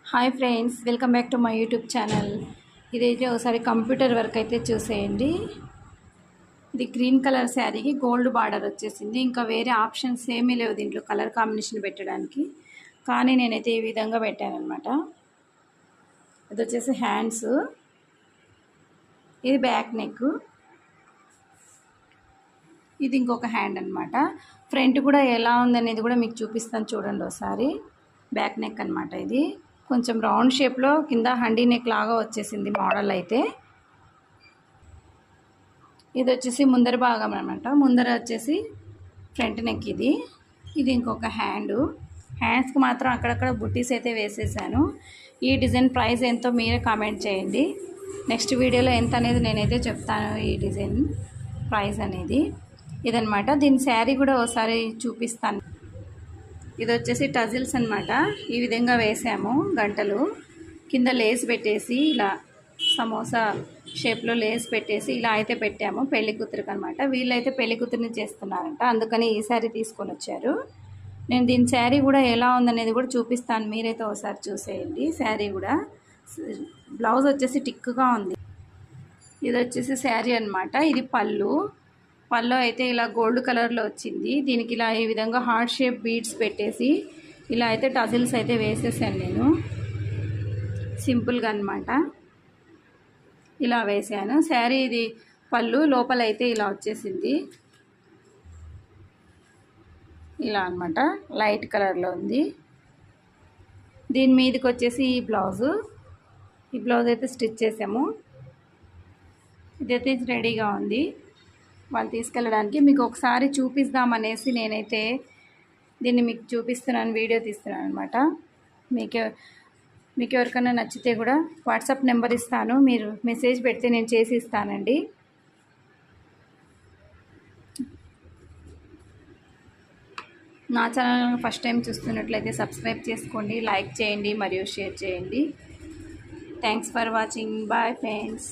Hi friends, welcome back to my YouTube channel. ఇదైతే ఒకసారి computer work అయితే చూసేయండి. ఇది గ్రీన్ కలర్ శారీకి గోల్డ్ బార్డర్ వచ్చేసింది. ఇంకా వేరే ఆప్షన్స్ ఏమీ లేవు దీంట్లో కలర్ కాంబినేషన్ పెట్టడానికి. కానీ నేనైతే ఈ విధంగా పెట్టానమాట. ఇది వచ్చేసి హ్యాండ్స్, ఇది బ్యాక్ నెక్, ఇది ఇంకొక హ్యాండ్ అనమాట. ఫ్రంట్ కూడా ఎలా ఉందనేది కూడా మీకు చూపిస్తాను చూడండి ఒకసారి. బ్యాక్ నెక్ అనమాట. ఇది కొంచెం రౌండ్ షేప్లో కింద హండీ నెక్ లాగా వచ్చేసింది మోడల్ అయితే. ఇది వచ్చేసి ముందర భాగం అనమాట. ముందర వచ్చేసి ఫ్రంట్ నెక్. ఇది ఇంకొక హ్యాండ్స్కి మాత్రం అక్కడక్కడ బుట్టీస్ అయితే వేసేసాను. ఈ డిజైన్ ప్రైస్ ఎంతో మీరే కామెంట్ చేయండి. నెక్స్ట్ వీడియోలో ఎంత అనేది నేనైతే చెప్తాను. ఈ డిజైన్ ప్రైస్ అనేది ఇదనమాట. దీని శారీ కూడా ఒకసారి చూపిస్తాను. ఇది వచ్చేసి టజిల్స్ అనమాట. ఈ విధంగా వేసాము గంటలు. కింద లేస్ పెట్టేసి ఇలా సమోసా షేప్లో లేస్ పెట్టేసి ఇలా అయితే పెట్టాము పెళ్లి కూతురికి అనమాట. వీళ్ళైతే పెళ్లి కూతురిని చేస్తున్నారంట, అందుకని ఈ శారీ తీసుకొని వచ్చారు. నేను దీని శారీ కూడా ఎలా ఉందనేది కూడా చూపిస్తాను, మీరైతే ఒకసారి చూసేయండి. శారీ కూడా బ్లౌజ్ వచ్చేసి టిక్గా ఉంది. ఇది వచ్చేసి శారీ అనమాట. ఇది పళ్ళు అయితే ఇలా గోల్డ్ కలర్లో వచ్చింది. దీనికి ఇలా ఈ విధంగా హార్ట్ షేప్ బీడ్స్ పెట్టేసి ఇలా అయితే టజిల్స్ అయితే వేసేసాను నేను సింపుల్గా అనమాట. ఇలా వేసాను. శారీ ఇది పళ్ళు, లోపల అయితే ఇలా వచ్చేసింది. ఇలా అనమాట, లైట్ కలర్లో ఉంది. దీని మీదకి వచ్చేసి ఈ బ్లౌజ్ అయితే స్టిచ్ చేసాము. ఇదైతే రెడీగా ఉంది వాళ్ళు తీసుకెళ్ళడానికి. మీకు ఒకసారి చూపిద్దామనేసి నేనైతే దీన్ని మీకు చూపిస్తున్నాను, వీడియో తీస్తున్నాను అనమాట. మీకు ఎవరికైనా నచ్చితే కూడా వాట్సాప్ నెంబర్ ఇస్తాను, మీరు మెసేజ్ పెడితే నేను చేసి ఇస్తానండి. నా ఛానల్ ఫస్ట్ టైం చూస్తున్నట్లయితే సబ్స్క్రైబ్ చేసుకోండి, లైక్ చేయండి మరియు షేర్ చేయండి. Thanks for watching. Bye friends.